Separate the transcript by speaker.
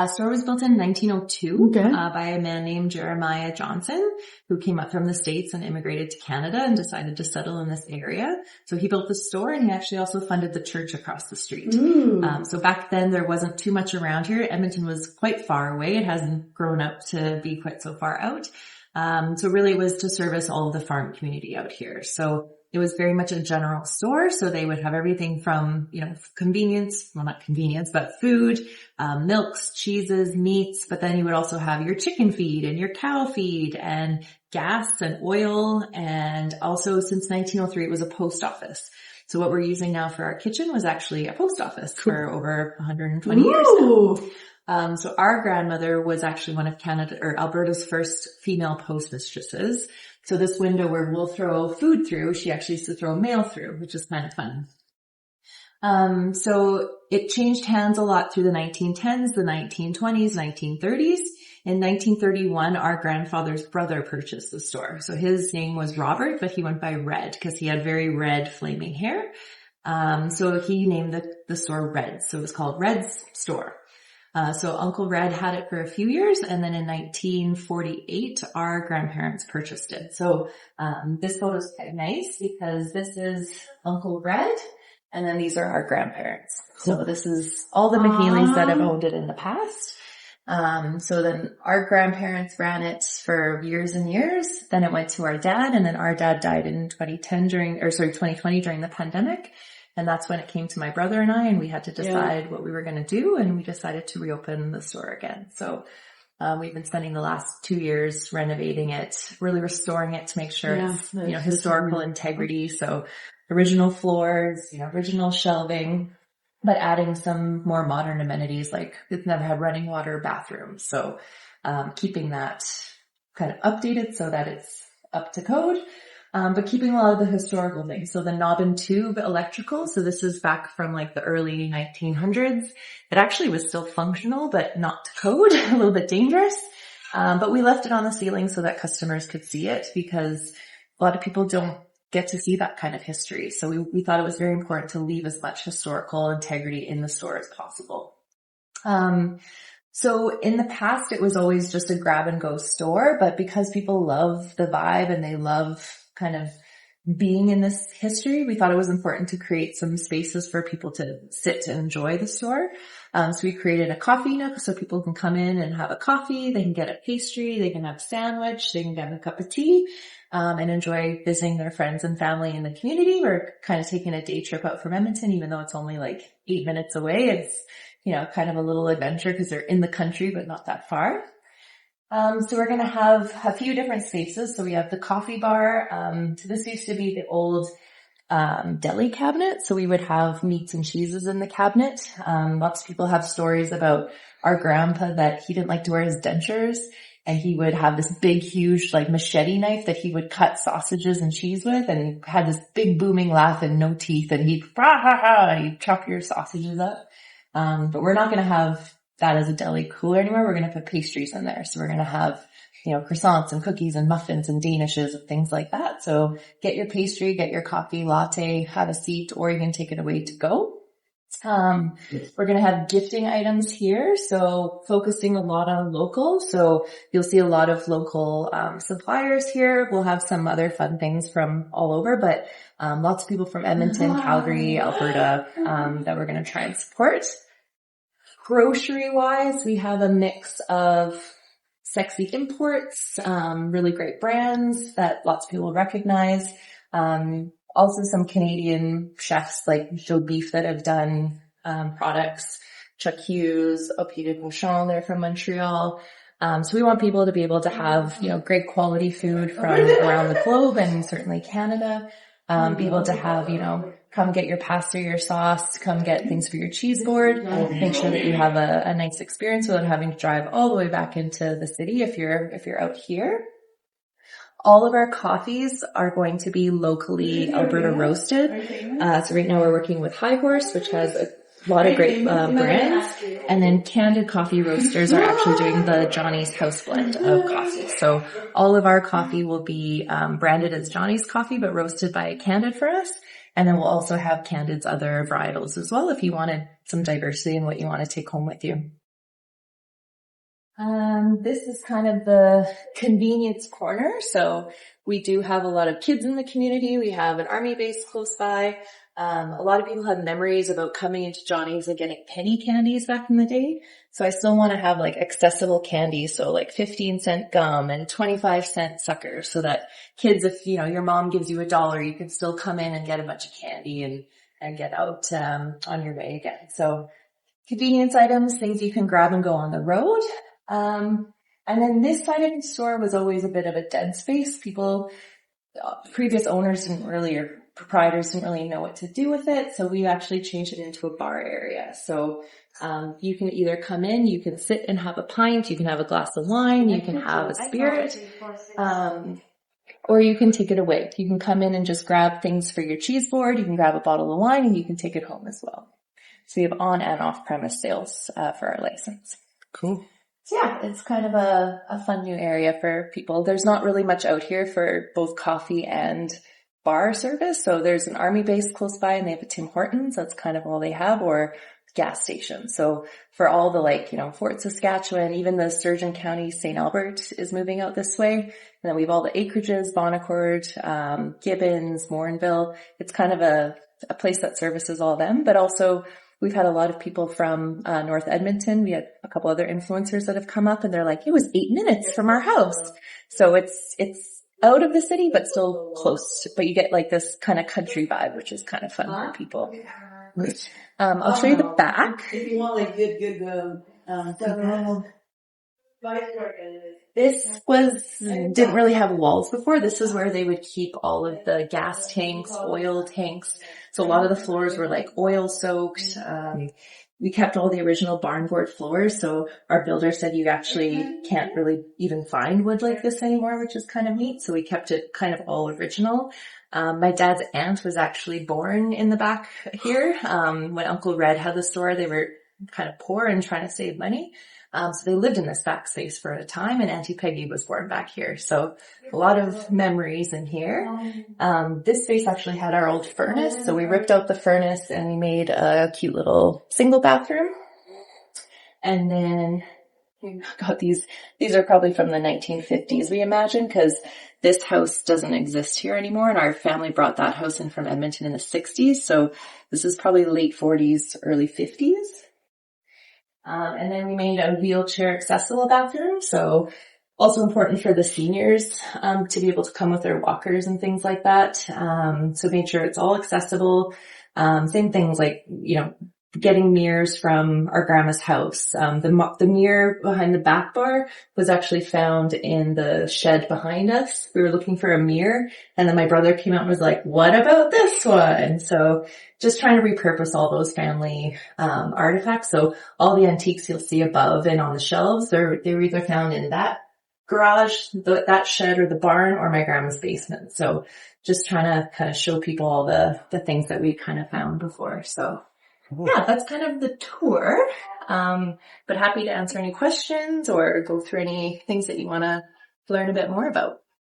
Speaker 1: Store was built in 1902
Speaker 2: Okay.
Speaker 1: by a man named Jeremiah Johnson, who came up from the States and immigrated to Canada and decided to settle in this area. So he built the store, and he actually also funded the church across the street. So back then there wasn't too much around here. Edmonton was quite far away. It hasn't grown up to be quite so far out. So really it was to service all of the farm community out here. So it was very much a general store. So they would have everything from, convenience, well, not convenience, but food, milks, cheeses, meats. But then you would also have your chicken feed and your cow feed and gas and oil. And also since 1903, it was a post office. So what we're using now for our kitchen was actually a post office for over 120 years now. So our grandmother was actually one of Canada or Alberta's first female postmistresses. So this window where we'll throw food through, she actually used to throw mail through, which is kind of fun. So it changed hands a lot through the 1910s, the 1920s, 1930s. In 1931, our grandfather's brother purchased the store. So his name was Robert, but he went by Red because he had very red flaming hair. So he named the store Red. So it was called Red's Store. So Uncle Red had it for a few years, and then in 1948, our grandparents purchased it. So this photo is kind of nice because this is Uncle Red, and then these are our grandparents. So this is all the McNeillys that have owned it in the past. So then our grandparents ran it for years and years. Then it went to our dad, and then our dad died in 2020 during the pandemic. And that's when it came to my brother and I, and we had to decide what we were going to do, and we decided to reopen the store again. So we've been spending the last 2 years renovating it, really restoring it to make sure it's historical integrity. So original floors, original shelving, but adding some more modern amenities like it's never had running water, bathrooms. So keeping that kind of updated so that it's up to code. But keeping a lot of the historical things. So the knob and tube electrical. So this is back from like the early 1900s. It actually was still functional, but not to code, a little bit dangerous. But we left it on the ceiling so that customers could see it because a lot of people don't get to see that kind of history. So we thought it was very important to leave as much historical integrity in the store as possible. So in the past, it was always just a grab and go store, but because people love the vibe and they love kind of being in this history, we thought it was important to create some spaces for people to sit and enjoy the store. So we created a coffee nook so people can come in and have a coffee. They can get a pastry. They can have a sandwich. They can get a cup of tea, and enjoy visiting their friends and family in the community. We're kind of taking a day trip out from Edmonton, even though it's only like 8 minutes away. It's, kind of a little adventure because they're in the country, but not that far. So we're going to have a few different spaces. So we have the coffee bar. So this used to be the old deli cabinet. So we would have meats and cheeses in the cabinet. Lots of people have stories about our grandpa that he didn't like to wear his dentures, and he would have this big, huge like machete knife that he would cut sausages and cheese with, and he had this big booming laugh and no teeth, and he'd chop your sausages up. But we're not going to have that as a deli cooler anymore. We're going to put pastries in there. So we're going to have, croissants and cookies and muffins and danishes and things like that. So get your pastry, get your coffee, latte, have a seat, or you can take it away to go. We're going to have gifting items here. So focusing a lot on local. So you'll see a lot of local, suppliers here. We'll have some other fun things from all over, but, lots of people from Edmonton, Calgary, Alberta, that we're going to try and support. Grocery wise, we have a mix of sexy imports, really great brands that lots of people recognize. Also some Canadian chefs like Joe Beef that have done, products. Chuck Hughes, Au Pied de Cochon, they're from Montreal. So we want people to be able to have, great quality food from around the globe and certainly Canada. Be able to have, come get your pasta, your sauce, come get things for your cheese board. Make sure that you have a nice experience without having to drive all the way back into the city if you're out here. All of our coffees are going to be locally Alberta roasted. So right now we're working with High Horse, which has a lot of great brands. And then Candid Coffee Roasters are actually doing the Johnny's House Blend of coffee. So all of our coffee will be branded as Johnny's Coffee, but roasted by Candid for us. And then we'll also have Candid's other varietals as well if you wanted some diversity in what you want to take home with you. This is kind of the convenience corner. So we do have a lot of kids in the community. We have an army base close by. A lot of people have memories about coming into Johnny's and getting penny candies back in the day. So I still want to have like accessible candies. So like 15-cent gum and 25-cent suckers so that kids, if you know, your mom gives you $1, you can still come in and get a bunch of candy and get out, on your way again. So convenience items, things you can grab and go on the road. And then this side of the store was always a bit of a dead space. People, previous owners didn't really, or proprietors didn't really know what to do with it. So we actually changed it into a bar area. So, you can either come in, you can sit and have a pint, you can have a glass of wine, you can have a spirit, or you can take it away. You can come in and just grab things for your cheese board. You can grab a bottle of wine and you can take it home as well. So we have on and off premise sales, for our license.
Speaker 2: Cool.
Speaker 1: So yeah, it's kind of a fun new area for people. There's not really much out here for both coffee and bar service. So there's an army base close by and they have a Tim Hortons. That's kind of all they have, or gas stations. So for all the like, you know, Fort Saskatchewan, even the Sturgeon County, St. Albert is moving out this way. And then we have all the acreages, Bonaccord, Gibbons, Morinville. It's kind of a place that services all them, but also we've had a lot of people from North Edmonton. We had a couple other influencers that have come up and they're like, it was 8 minutes from our house. So it's out of the city, but still close. But you get like this kind of country vibe, which is kind of fun for people. I'll show you the back.
Speaker 3: If you want like good,
Speaker 1: This didn't really have walls before. This is where they would keep all of the gas tanks, oil tanks. So a lot of the floors were like oil soaked. We kept all the original barn board floors. So our builder said you actually can't really even find wood like this anymore, which is kind of neat. So we kept it kind of all original. My dad's aunt was actually born in the back here. When Uncle Red had the store, they were kind of poor and trying to save money. So they lived in this back space for a time, and Auntie Peggy was born back here. So a lot of memories in here. This space actually had our old furnace. So we ripped out the furnace and we made a cute little single bathroom. And then we got these are probably from the 1950s, we imagine, because this house doesn't exist here anymore. And our family brought that house in from Edmonton in the 60s. So this is probably late 40s, early 50s. And then we made a wheelchair accessible bathroom. So also important for the seniors, to be able to come with their walkers and things like that. So made sure it's all accessible. Same things like, you know, getting mirrors from our grandma's house. The mirror behind the back bar was actually found in the shed behind us. We were looking for a mirror and then my brother came out and was like, what about this one? So just trying to repurpose all those family, artifacts. So all the antiques you'll see above and on the shelves, they were either found in that garage, that shed or the barn or my grandma's basement. So just trying to kind of show people all the things that we kind of found before. So yeah, that's kind of the tour. But happy to answer any questions or go through any things that you want to learn a bit more about.